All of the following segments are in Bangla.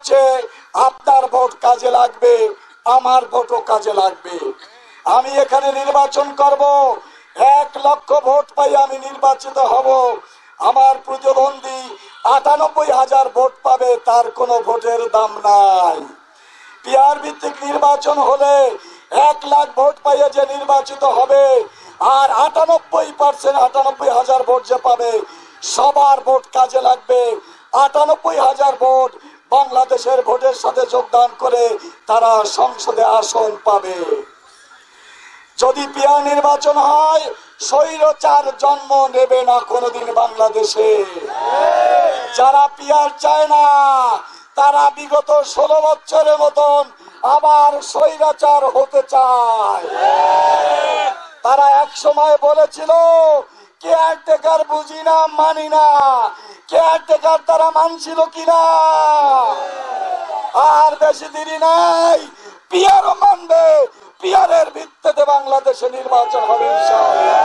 হচ্ছে আপনার ভোট কাজে লাগবে, আমার ভোটও কাজে লাগবে। আমি এখানে নির্বাচন করব, 1 লক্ষ ভোট পাই আমি নির্বাচিত হব। আমার প্রতিদ্বন্দ্বী 98,000 ভোট পাবে, তার কোনো ভোটের দাম নাই। পিআর ভিত্তিক নির্বাচন হলে 1 লাখ ভোট পাইয়ে যে নির্বাচিত হবে, আর 98,000 ভোট যে পাবে, সবার ভোট কাজে লাগবে। 98,000 ভোট বাংলাদেশের ভোটের সাথে যোগদান করে তারা সংসদে আসন পাবে। যদি পিআর নির্বাচন হয়, স্বৈরাচার জন্ম নেবে না কোনোদিন বাংলাদেশে। যারা পিআর চায় না তারা বিগত 16 বছরের মতন আবার স্বৈরাচার হতে চায়। তারা এক সময় বলেছিল কেয়ারটেকার বুঝি না, মানি না। কেয়ারটেকার তারা মানছিল কিনা? আর বেশি দেরি নাই, পিআরও মানবে। পিআরের ভিত্তিতে বাংলাদেশে নির্বাচন হবে ইনশাআল্লাহ।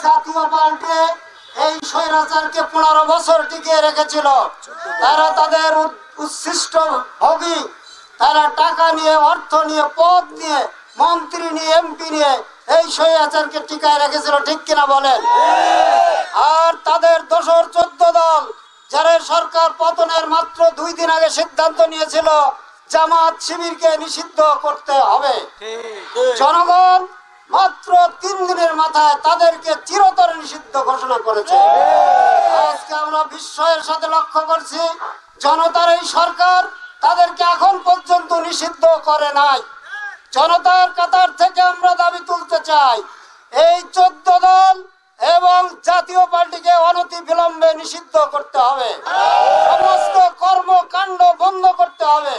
জাতীয় পার্টি এই স্বৈরাচারকে 15 বছর টিকিয়ে রেখেছিল। তারা তাদের উচ্ছিষ্ট ভোগী, তারা টাকা নিয়ে, অর্থ নিয়ে, পদ নিয়ে, মন্ত্রী নিয়ে, এমপি নিয়ে এই স্বৈরাচারকে টিকায় রেখেছিল, ঠিক কিনা বলেন? আর তাদের দোসর 14 দল যারা সরকার পতনের মাত্র 2 দিন আগে সিদ্ধান্ত নিয়েছিল জামাত শিবিরকে নিষিদ্ধ করতে হবে, জনগণ মাত্র 3 দিনের মাথায় তাদেরকে চিরতরে নিষিদ্ধ ঘোষণা করেছে। আজকে আমরা বিস্ময়ের সাথে লক্ষ্য করছি, জনতার এই সরকার তাদেরকে এখন পর্যন্ত নিষিদ্ধ করে নাই। জনতার কাতার থেকে আমরা দাবি তুলতে চাই, এই 14 দল এবং জাতীয় পার্টিকে অনতি বিলম্বে নিষিদ্ধ করতে হবে। সমস্ত কর্মকাণ্ড বন্ধ করতে হবে।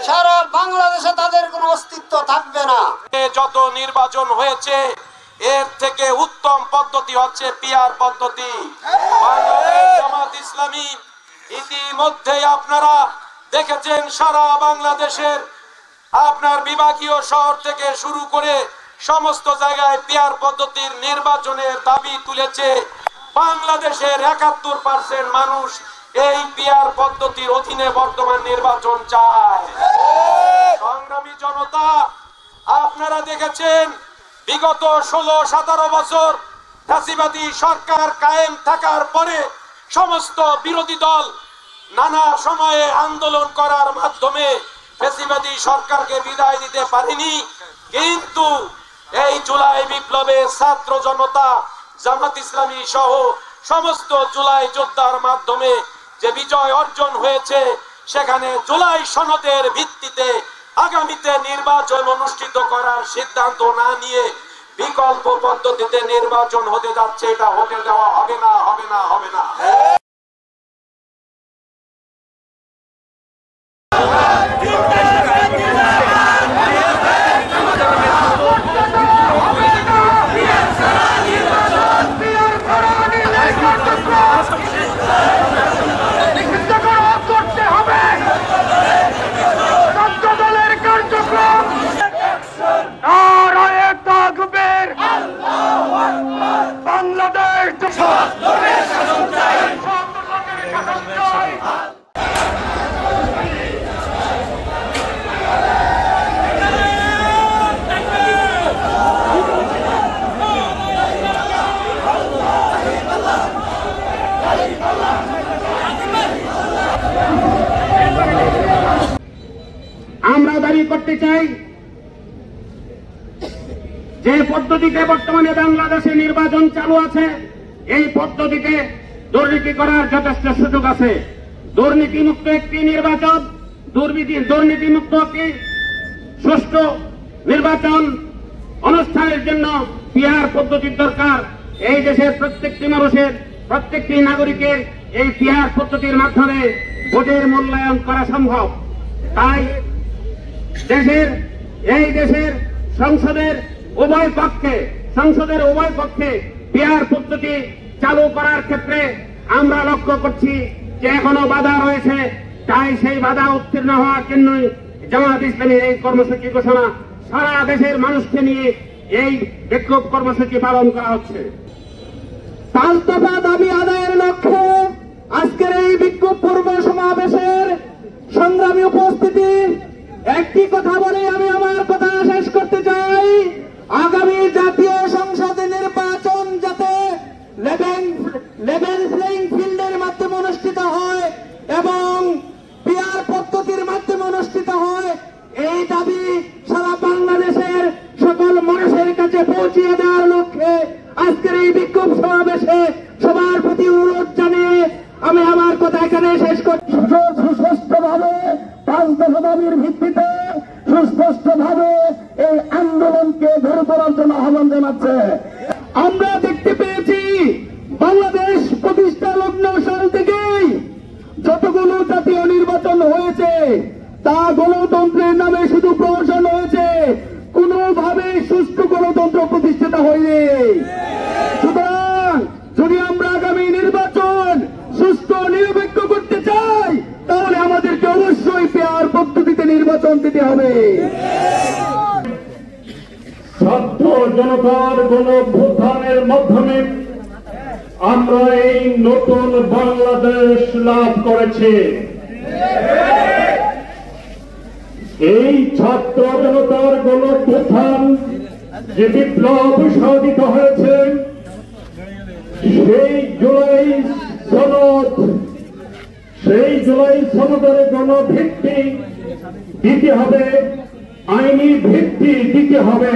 সারা বাংলাদেশে তাদের কোনো অস্তিত্ব থাকবে না। যত নির্বাচন হয়েছে এর থেকে উত্তম পদ্ধতি হচ্ছে পিআর পদ্ধতি। বাংলাদেশ জামাত ইসলামী ইতিমধ্যে আপনারা দেখেছেন সারা বাংলাদেশের আপনার বিভাগীয় শহর থেকে শুরু করে সমস্ত জায়গায় পিআর পদ্ধতির নির্বাচনের দাবি তুলেছে। বাংলাদেশের 71% মানুষ এই পিআর পদ্ধতির অধীনে বর্তমান নির্বাচন চায়। সংগ্রামী জনতা, আপনারা দেখেছেন বিগত 16-17 বছর ফ্যাসিবাদী সরকার কায়েম থাকার পরে সমস্ত বিরোধী দল নানা সময়ে আন্দোলন করার মাধ্যমে ফ্যাসিবাদী সরকারকে বিদায় দিতে পারেনি। কিন্তু এই জুলাই বিপ্লবে ছাত্র জনতা, জামাত ইসলামী সহ সমস্ত জুলাই যোদ্ধার মাধ্যমে যে বিজয় অর্জন হয়েছে, সেখানে জুলাই সনদের ভিত্তিতে আগামীতে নির্বাচন অনুষ্ঠিত করার সিদ্ধান্ত না নিয়ে বিকল্প পদ্ধতিতে নির্বাচন হতে যাচ্ছে। এটা হতে দেওয়া হবে না, হবে না, হবে না। আমরা দাবি করতে চাই যে পদ্ধতিতে বর্তমানে বাংলাদেশে নির্বাচন চালু আছে, এই পদ্ধতিতে দুর্নীতি করার যথেষ্ট সুযোগ আছে। দুর্নীতিমুক্ত একটি নির্বাচন, দুর্নীতিমুক্ত একটি সুষ্ঠু নির্বাচন অনুষ্ঠানের জন্য পিআর পদ্ধতির দরকার। এই দেশের প্রত্যেকটি মানুষের, প্রত্যেকটি নাগরিকের এই পিআর পদ্ধতির মাধ্যমে ভোটের মূল্যায়ন করা সম্ভব। তাই এই দেশের সংসদের উভয় পক্ষে পিআর পদ্ধতি চালু করার ক্ষেত্রে আমরা লক্ষ্য করছি যে এখনো বাধা রয়েছে। তাই সেই বাধা উত্তীর্ণ হওয়ার জন্যই জামাত ইসলামীর এই কর্মসূচি ঘোষণা। সারা দেশের মানুষকে নিয়ে এই বিক্ষোভ কর্মসূচি পালন করা হচ্ছে। 5 দফা দাবি আদায়ের লক্ষ্যে আজকের এই বিক্ষোভ পূর্ব সমাবেশের সংগ্রামী উপস্থিতি, একটি কথা বলে আমি আমার কথা শেষ করতে চাই। আগামী জাতীয় সংসদ নির্বাচন যাতে লেভেল প্লেইং ফিল্ডের মাধ্যমে অনুষ্ঠিত হয় এবং পিআর পদ্ধতির মাধ্যমে অনুষ্ঠিত হয়, এই দাবি সারা বাংলাদেশের সকল মানুষের কাছে পৌঁছিয়ে দেওয়ার লক্ষ্যে আজকের এই বিক্ষোভ সমাবেশে সবার প্রতি অনুরোধ জানিয়ে আমি আমার কথা এখানে শেষ করছি। সুস্পষ্টভাবে 5 দফা দাবির ভিত্তিতে সুস্পষ্টভাবে এই আন্দোলনকে ধরে তোলার জন্য আহ্বান জানাচ্ছে। আমরা দেখতে পেয়েছি বাংলাদেশ প্রতিষ্ঠা লগ্ন সাল থেকেই যতগুলো জাতীয় নির্বাচন হয়েছে তা গণতন্ত্রের নামে শুধু প্রহসন হয়েছে, কোনোভাবে সুষ্ঠু গণতন্ত্র প্রতিষ্ঠিত হয়নি। সুতরাং যদি আমরা আগামী নির্বাচন সুষ্ঠু নিরপেক্ষ করতে চাই তাহলে আমাদেরকে অবশ্যই পেয়ার পদ্ধতিতে নির্বাচন দিতে হবে। ছাত্র জনতার গণঅভ্যুত্থানের মাধ্যমে আমরা এই নতুন বাংলাদেশ লাভ করেছি। এই ছাত্র জনতার গণঅভ্যুত্থান যে বিপ্লব সাধিত হয়েছে, সেই জুলাই সনদের গণভিত্তি দিতে হবে, আইনি ভিত্তি দিতে হবে।